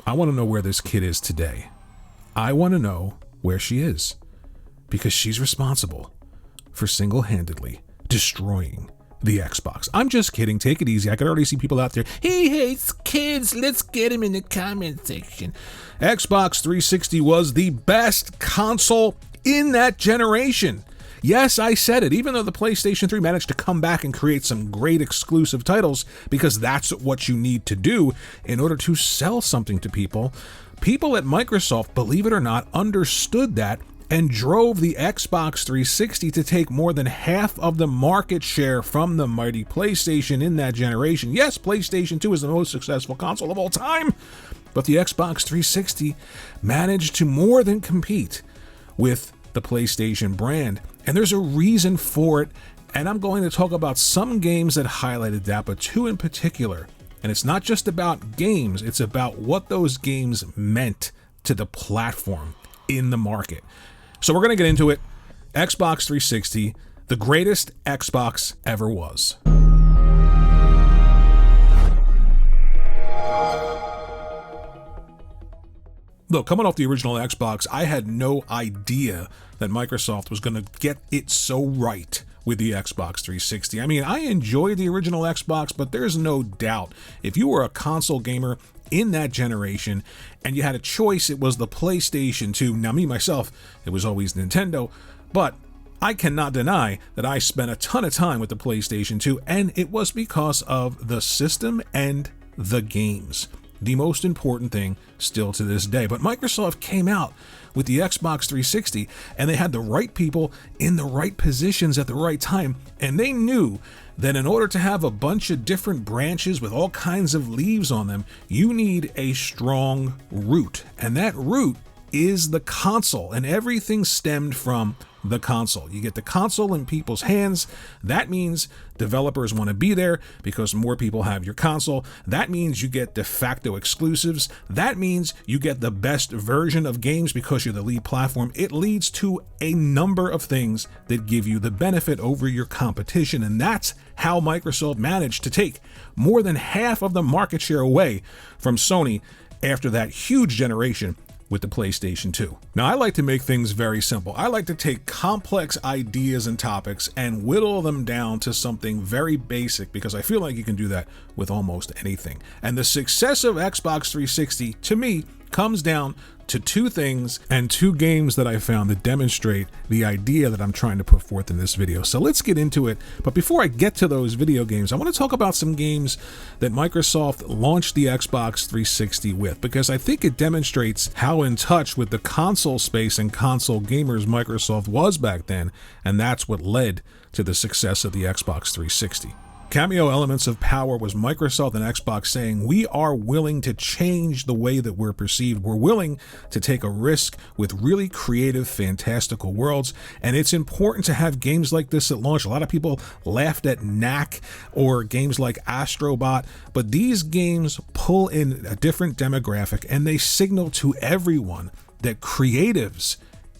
I want to know where this kid is today. I want to know where she is, because she's responsible for single-handedly destroying the Xbox. I'm just kidding. Take it easy. I could already see people out there. He hates kids. Let's get him in the comment section. Xbox 360 was the best console in that generation. Yes, I said it, even though the PlayStation 3 managed to come back and create some great exclusive titles, because that's what you need to do in order to sell something to people. People at Microsoft, believe it or not, understood that and drove the Xbox 360 to take more than half of the market share from the mighty PlayStation in that generation. Yes, PlayStation 2 is the most successful console of all time, but the Xbox 360 managed to more than compete with the PlayStation brand, and there's a reason for it, and I'm going to talk about some games that highlighted that, but two in particular. And it's not just about games, it's about what those games meant to the platform in the market. So we're going to get into it. Xbox 360, the greatest Xbox ever was. Look, coming off the original Xbox, I had no idea that Microsoft was going to get it so right with the Xbox 360. I mean, I enjoyed the original Xbox, but there's no doubt if you were a console gamer in that generation and you had a choice, it was the PlayStation 2. Now, me, myself, it was always Nintendo, but I cannot deny that I spent a ton of time with the PlayStation 2, and it was because of the system and the games. The most important thing still to this day. But Microsoft came out with the Xbox 360 and they had the right people in the right positions at the right time. And they knew that in order to have a bunch of different branches with all kinds of leaves on them, you need a strong root. And that root is the console, and everything stemmed from the console. You get the console in people's hands. That means developers want to be there because more people have your console. That means you get de facto exclusives. That means you get the best version of games because you're the lead platform. It leads to a number of things that give you the benefit over your competition, and that's how Microsoft managed to take more than half of the market share away from Sony after that huge generation with the PlayStation 2. Now, I like to make things very simple. I like to take complex ideas and topics and whittle them down to something very basic, because I feel like you can do that with almost anything. And the success of Xbox 360, to me, comes down to two things and two games that I found that demonstrate the idea that I'm trying to put forth in this video. So let's get into it. But before I get to those video games, I want to talk about some games that Microsoft launched the Xbox 360 with, because I think it demonstrates how in touch with the console space and console gamers Microsoft was back then, and that's what led to the success of the Xbox 360. Cameo Elements of Power was Microsoft and Xbox saying, we are willing to change the way that we're perceived. We're willing to take a risk with really creative, fantastical worlds. And it's important to have games like this at launch. A lot of people laughed at Knack or games like Astrobot, but these games pull in a different demographic, and they signal to everyone that creatives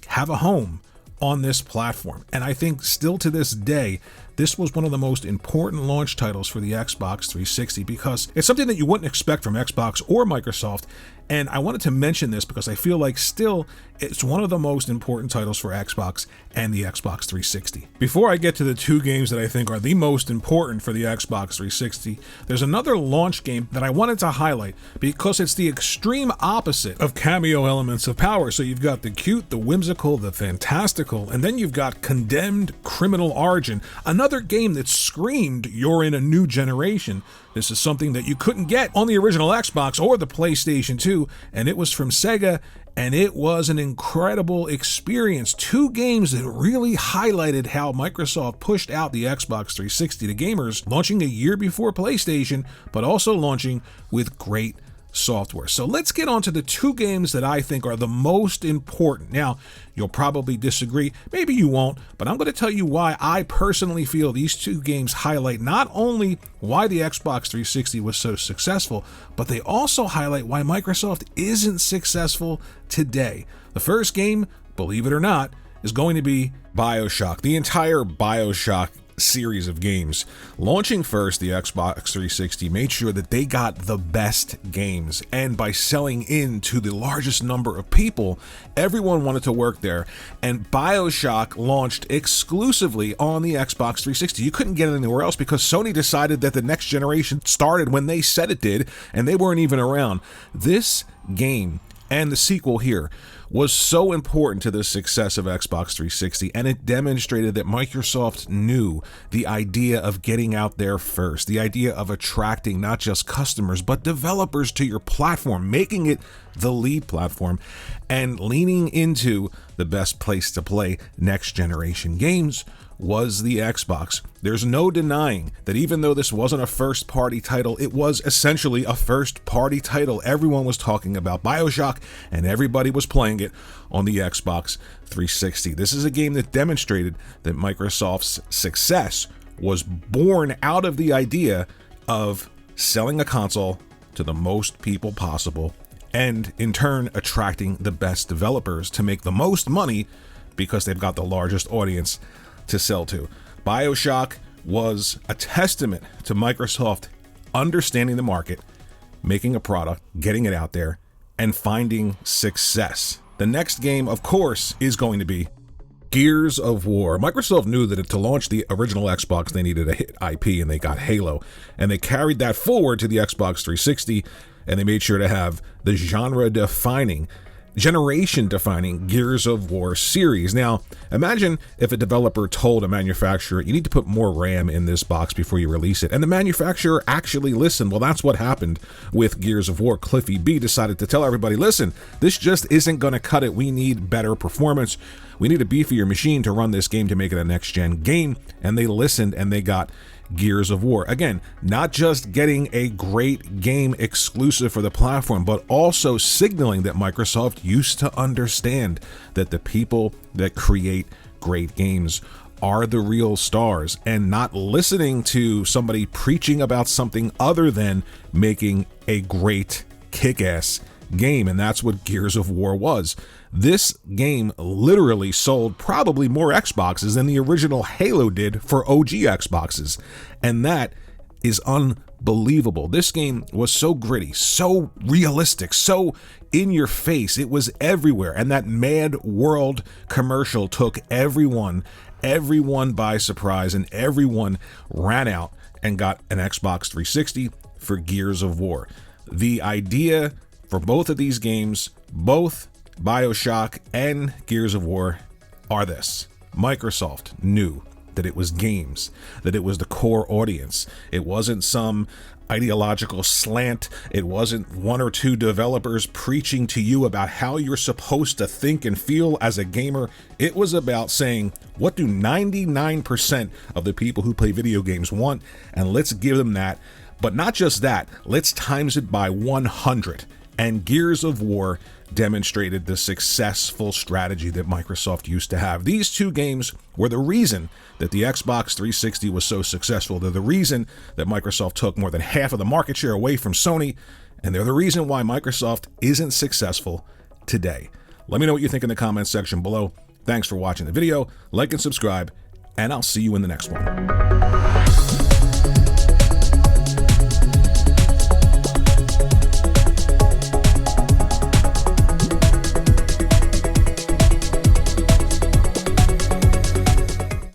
have a home on this platform. And I think still to this day, this was one of the most important launch titles for the Xbox 360, because it's something that you wouldn't expect from Xbox or Microsoft. And I wanted to mention this because I feel like still it's one of the most important titles for Xbox and the Xbox 360. Before I get to the two games that I think are the most important for the Xbox 360, there's another launch game that I wanted to highlight because it's the extreme opposite of Cameo Elements of Power. So you've got the cute, the whimsical, the fantastical, and then you've got Condemned Criminal Origin, another game that screamed you're in a new generation. This is something that you couldn't get on the original Xbox or the PlayStation 2, and it was from Sega, and it was an incredible experience. Two games that really highlighted how Microsoft pushed out the Xbox 360 to gamers, launching a year before PlayStation, but also launching with great software. So let's get on to the two games that I think are the most important. Now, you'll probably disagree, maybe you won't, but I'm going to tell you why I personally feel these two games highlight not only why the Xbox 360 was so successful, but they also highlight why Microsoft isn't successful today. The first game, believe it or not, is going to be BioShock. The entire BioShock series of games. Launching first, the Xbox 360 made sure that they got the best games, and by selling in to the largest number of people, everyone wanted to work there. And BioShock launched exclusively on the Xbox 360. You couldn't get it anywhere else because Sony decided that the next generation started when they said it did, and they weren't even around. This game and the sequel here was so important to the success of Xbox 360, and it demonstrated that Microsoft knew the idea of getting out there first, the idea of attracting not just customers, but developers to your platform, making it the lead platform, and leaning into the best place to play next generation games was the Xbox. There's no denying that even though this wasn't a first-party title, it was essentially a first-party title. Everyone was talking about BioShock, and everybody was playing it on the Xbox 360. This is a game that demonstrated that Microsoft's success was born out of the idea of selling a console to the most people possible, and in turn attracting the best developers to make the most money because they've got the largest audience to sell to. BioShock was a testament to Microsoft understanding the market, making a product, getting it out there, and finding success. The next game, of course, is going to be Gears of War. Microsoft knew that to launch the original Xbox, they needed a hit IP, and they got Halo. And they carried that forward to the Xbox 360, and they made sure to have the generation-defining Gears of War series. Now, imagine if a developer told a manufacturer, you need to put more RAM in this box before you release it, and the manufacturer actually listened. Well, that's what happened with Gears of War. Cliffy B decided to tell everybody, listen, this just isn't going to cut it. We need better performance. We need a beefier machine to run this game to make it a next-gen game, and they listened, and they got Gears of War. Again, not just getting a great game exclusive for the platform, but also signaling that Microsoft used to understand that the people that create great games are the real stars, and not listening to somebody preaching about something other than making a great kick-ass game. And that's what Gears of War was. This game literally sold probably more Xboxes than the original Halo did for OG Xboxes. And that is unbelievable. This game was so gritty, so realistic, so in your face. It was everywhere. And that Mad World commercial took everyone by surprise, and everyone ran out and got an Xbox 360 for Gears of War. The idea for both of these games, both BioShock and Gears of War, are this. Microsoft knew that it was games, that it was the core audience. It wasn't some ideological slant. It wasn't one or two developers preaching to you about how you're supposed to think and feel as a gamer. It was about saying, what do 99% of the people who play video games want? And let's give them that. But not just that, let's times it by 100. And Gears of War demonstrated the successful strategy that Microsoft used to have. These two games were the reason that the Xbox 360 was so successful. They're the reason that Microsoft took more than half of the market share away from Sony, and they're the reason why Microsoft isn't successful today. Let me know what you think in the comments section below. Thanks for watching the video. Like and subscribe, and I'll see you in the next one.